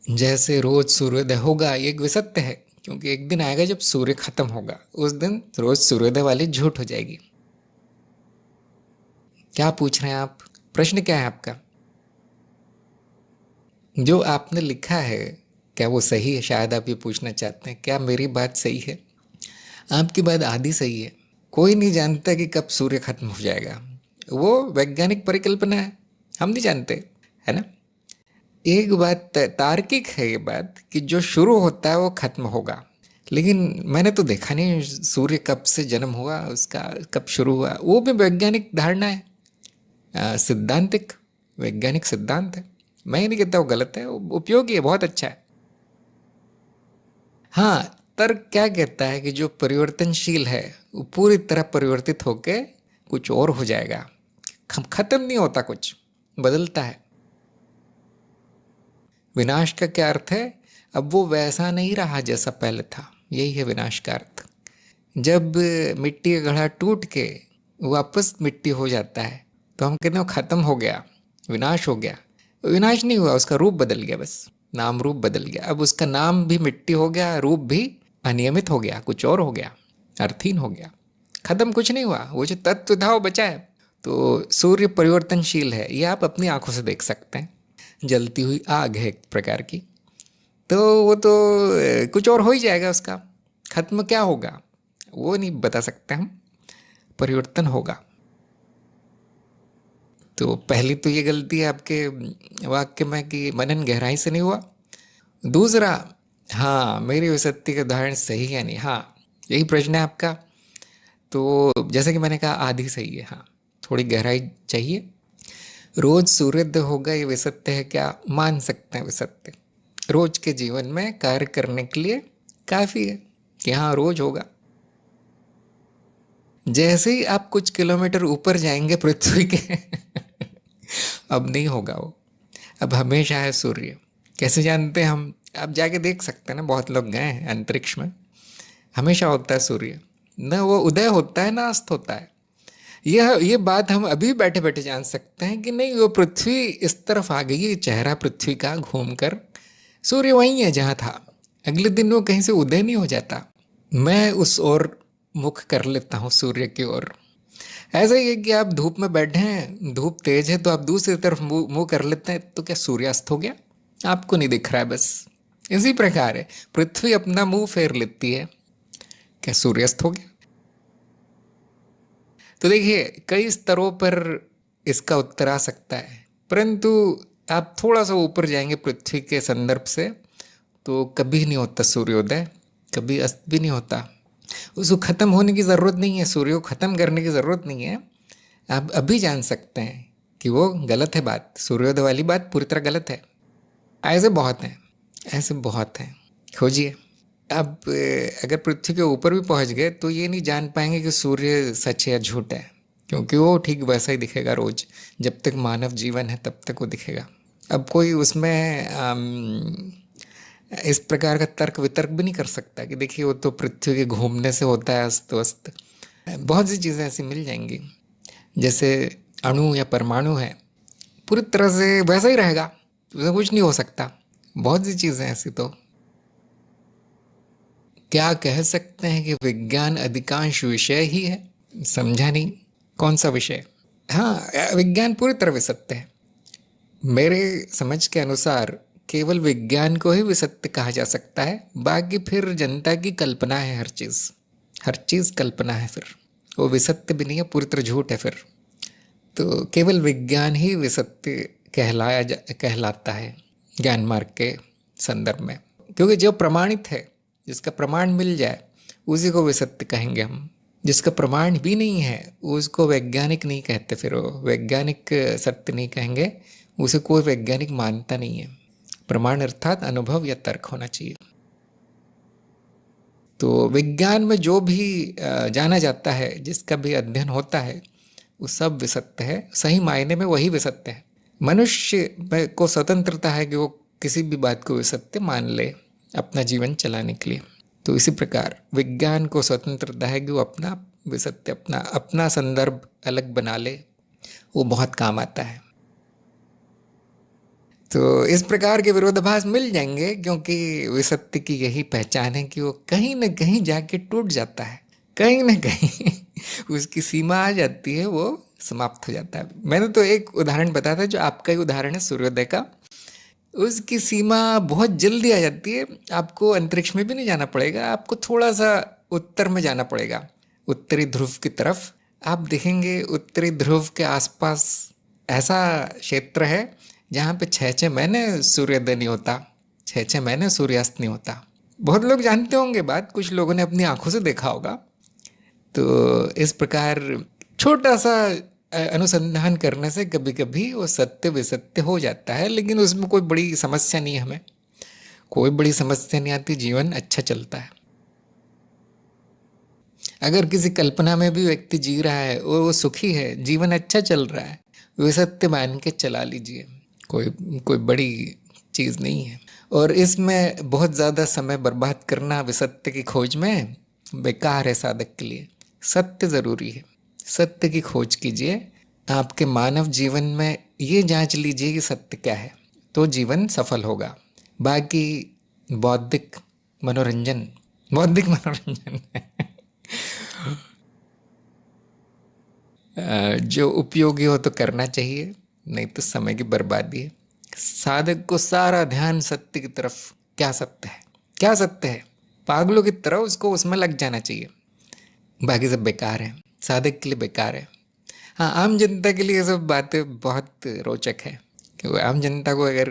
जैसे रोज सूर्योदय होगा ये एक विसत्य है, क्योंकि एक दिन आएगा जब सूर्य खत्म होगा, उस दिन रोज सूर्योदय वाली झूठ हो जाएगी। क्या पूछ रहे हैं आप? प्रश्न क्या है आपका? जो आपने लिखा है क्या वो सही है? शायद आप ये पूछना चाहते हैं क्या मेरी बात सही है? आपकी बात आधी सही है। कोई नहीं जानता कि कब सूर्य खत्म हो जाएगा, वो वैज्ञानिक परिकल्पना है, हम नहीं जानते, है ना। एक बात तार्किक है ये बात कि जो शुरू होता है वो खत्म होगा, लेकिन मैंने तो देखा नहीं सूर्य कब से जन्म हुआ, उसका कब शुरू हुआ। वो भी वैज्ञानिक धारणा है, सिद्धांतिक वैज्ञानिक सिद्धांत है। मैं ये नहीं कहता वो गलत है, वो उपयोगी है, बहुत अच्छा है। हाँ, तर्क क्या कहता है कि जो परिवर्तनशील है वो पूरी तरह परिवर्तित होके कुछ और हो जाएगा, खत्म नहीं होता, कुछ बदलता है। विनाश का क्या अर्थ है? अब वो वैसा नहीं रहा जैसा पहले था, यही है विनाश का अर्थ। जब मिट्टी का घड़ा टूट के वापस मिट्टी हो जाता है तो हम कहते हैं वो खत्म हो गया, विनाश हो गया। विनाश नहीं हुआ, उसका रूप बदल गया, बस नाम रूप बदल गया। अब उसका नाम भी मिट्टी हो गया, रूप भी अनियमित हो गया, कुछ और हो गया, अर्थहीन हो गया। खत्म कुछ नहीं हुआ, वो जो तत्व था वो बचा है। तो सूर्य परिवर्तनशील है, ये आप अपनी आंखों से देख सकते हैं। जलती हुई आग है एक प्रकार की, तो वो तो कुछ और हो ही जाएगा, उसका खत्म क्या होगा वो नहीं बता सकते हम, परिवर्तन होगा। तो पहली तो ये गलती है आपके वाक्य में कि मनन गहराई से नहीं हुआ। दूसरा, हाँ मेरी विसत्ति का उदाहरण सही है नहीं, हाँ यही प्रश्न है आपका। तो जैसे कि मैंने कहा आधी सही है, हाँ थोड़ी गहराई चाहिए। रोज सूर्योदय होगा ये विसत्य है क्या? मान सकते हैं विसत्य, रोज के जीवन में कार्य करने के लिए काफ़ी है कि हाँ रोज होगा। जैसे ही आप कुछ किलोमीटर ऊपर जाएंगे पृथ्वी के अब नहीं होगा वो, अब हमेशा है सूर्य। कैसे जानते हैं हम? आप जाके देख सकते हैं ना, बहुत लोग गए हैं अंतरिक्ष में, हमेशा होता है सूर्य, न वो उदय होता है ना अस्त होता है। ये बात हम अभी बैठे बैठे जान सकते हैं कि नहीं, वो पृथ्वी इस तरफ आ गई है, चेहरा पृथ्वी का घूम कर सूर्य वहीं है जहाँ था, अगले दिन वो कहीं से उदय नहीं हो जाता। मैं उस ओर मुख कर लेता हूँ, सूर्य की ओर। ऐसा ही है कि आप धूप में बैठे हैं, धूप तेज है तो आप दूसरी तरफ मुंह मुंह कर लेते हैं, तो क्या सूर्यास्त हो गया? आपको नहीं दिख रहा है बस। इसी प्रकार है, पृथ्वी अपना मुंह फेर लेती है, क्या सूर्यास्त हो गया? तो देखिए कई स्तरों पर इसका उत्तर आ सकता है, परंतु आप थोड़ा सा ऊपर जाएंगे पृथ्वी के संदर्भ से तो कभी नहीं होता सूर्योदय, कभी अस्त भी नहीं होता। उसको ख़त्म होने की ज़रूरत नहीं है, सूर्य को ख़त्म करने की ज़रूरत नहीं है। आप अभी जान सकते हैं कि वो गलत है बात, सूर्योदय वाली बात पूरी तरह गलत है। ऐसे बहुत हैं, ऐसे बहुत हैं, खोजिए। अब अगर पृथ्वी के ऊपर भी पहुंच गए तो ये नहीं जान पाएंगे कि सूर्य सच है या झूठ है, क्योंकि वो ठीक वैसा ही दिखेगा रोज, जब तक मानव जीवन है तब तक वो दिखेगा। अब कोई उसमें इस प्रकार का तर्क वितर्क भी नहीं कर सकता कि देखिए वो तो पृथ्वी के घूमने से होता है अस्त वस्त। बहुत सी चीज़ें ऐसी मिल जाएंगी, जैसे अणु या परमाणु है, पूरी तरह से वैसा ही रहेगा, उसमें कुछ नहीं हो सकता। बहुत सी चीज़ें ऐसी तो क्या कह सकते हैं कि विज्ञान अधिकांश विषय ही है? समझा नहीं, कौन सा विषय? हाँ विज्ञान पूरी तरह विसत्य है। मेरे समझ के अनुसार केवल विज्ञान को ही विसत्य कहा जा सकता है, बाकी फिर जनता की कल्पना है, हर चीज़ कल्पना है, फिर वो विसत्य भी नहीं है, पूरी तरह झूठ है फिर। तो केवल विज्ञान ही विसत्य कहलाता है ज्ञान मार्ग के संदर्भ में, क्योंकि जो प्रमाणित है, जिसका प्रमाण मिल जाए उसी को विसत्य कहेंगे हम। जिसका प्रमाण भी नहीं है उसको वैज्ञानिक नहीं कहते, फिर वो वैज्ञानिक सत्य नहीं कहेंगे, उसे कोई वैज्ञानिक मानता नहीं है। प्रमाण अर्थात अनुभव या तर्क होना चाहिए। तो विज्ञान में जो भी जाना जाता है, जिसका भी अध्ययन होता है, वो सब विसत्य है, सही मायने में वही विसत्य है। मनुष्य को स्वतंत्रता है कि वो किसी भी बात को विसत्य मान ले अपना जीवन चलाने के लिए। तो इसी प्रकार विज्ञान को स्वतंत्रता है कि वो अपना विसत्य, अपना संदर्भ अलग बना ले, वो बहुत काम आता है। तो इस प्रकार के विरोधाभास मिल जाएंगे, क्योंकि विसत्य की यही पहचान है कि वो कहीं न कहीं जाके टूट जाता है, कहीं न कहीं उसकी सीमा आ जाती है, वो समाप्त हो जाता है। मैंने तो एक उदाहरण बताया था, जो आपका ही उदाहरण है सूर्योदय का। उसकी सीमा बहुत जल्दी आ जाती है, आपको अंतरिक्ष में भी नहीं जाना पड़ेगा, आपको थोड़ा सा उत्तर में जाना पड़ेगा, उत्तरी ध्रुव की तरफ। आप देखेंगे उत्तरी ध्रुव के आसपास ऐसा क्षेत्र है जहाँ पे 6-6 महीने सूर्योदय नहीं होता, 6-6 महीने सूर्यास्त नहीं होता। बहुत लोग जानते होंगे बात, कुछ लोगों ने अपनी आंखों से देखा होगा। तो इस प्रकार छोटा सा अनुसंधान करने से कभी कभी वो सत्य विसत्य हो जाता है, लेकिन उसमें कोई बड़ी समस्या नहीं है, हमें कोई बड़ी समस्या नहीं आती, जीवन अच्छा चलता है। अगर किसी कल्पना में भी व्यक्ति जी रहा है और वो सुखी है, जीवन अच्छा चल रहा है, विसत्य मान के चला लीजिए, कोई कोई बड़ी चीज़ नहीं है। और इसमें बहुत ज़्यादा समय बर्बाद करना विसत्य की खोज में बेकार है साधक के लिए। सत्य ज़रूरी है, सत्य की खोज कीजिए। आपके मानव जीवन में ये जांच लीजिए कि सत्य क्या है, तो जीवन सफल होगा। बाकी बौद्धिक मनोरंजन, बौद्धिक मनोरंजन जो उपयोगी हो तो करना चाहिए, नहीं तो समय की बर्बादी है। साधक को सारा ध्यान सत्य की तरफ, क्या सत्य है, क्या सत्य है, पागलों की तरह उसको उसमें लग जाना चाहिए। बाकी सब बेकार है, साधक के लिए बेकार है। हाँ, आम जनता के लिए ये सब बातें बहुत रोचक है, क्योंकि आम जनता को अगर,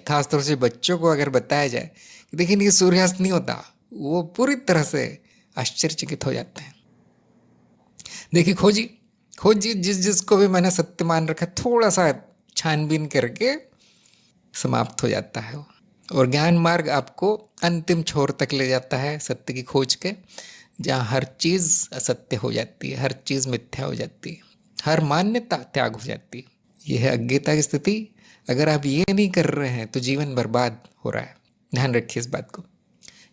खासतौर से बच्चों को अगर बताया जाए कि देखिए ये सूर्यास्त नहीं होता, वो पूरी तरह से आश्चर्यचकित हो जाते हैं। देखिए खोजी खोजी, जिस जिसको भी मैंने सत्य मान रखा, थोड़ा सा छानबीन करके समाप्त हो जाता है वो। और ज्ञान मार्ग आपको अंतिम छोर तक ले जाता है सत्य की खोज के, जहाँ हर चीज़ असत्य हो जाती है, हर चीज़ मिथ्या हो जाती है, हर मान्यता त्याग हो जाती है। यह है अज्ञता की स्थिति। अगर आप ये नहीं कर रहे हैं तो जीवन बर्बाद हो रहा है, ध्यान रखिए इस बात को।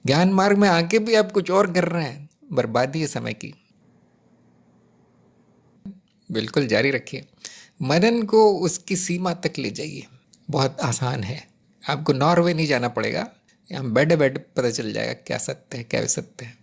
ज्ञान मार्ग में आके भी आप कुछ और कर रहे हैं, बर्बादी है समय की। बिल्कुल जारी रखिए, मनन को उसकी सीमा तक ले जाइए, बहुत आसान है। आपको नॉर्वे नहीं जाना पड़ेगा, यहाँ बैठे बैठे पता चल जाएगा क्या सत्य है क्या विसत्य है।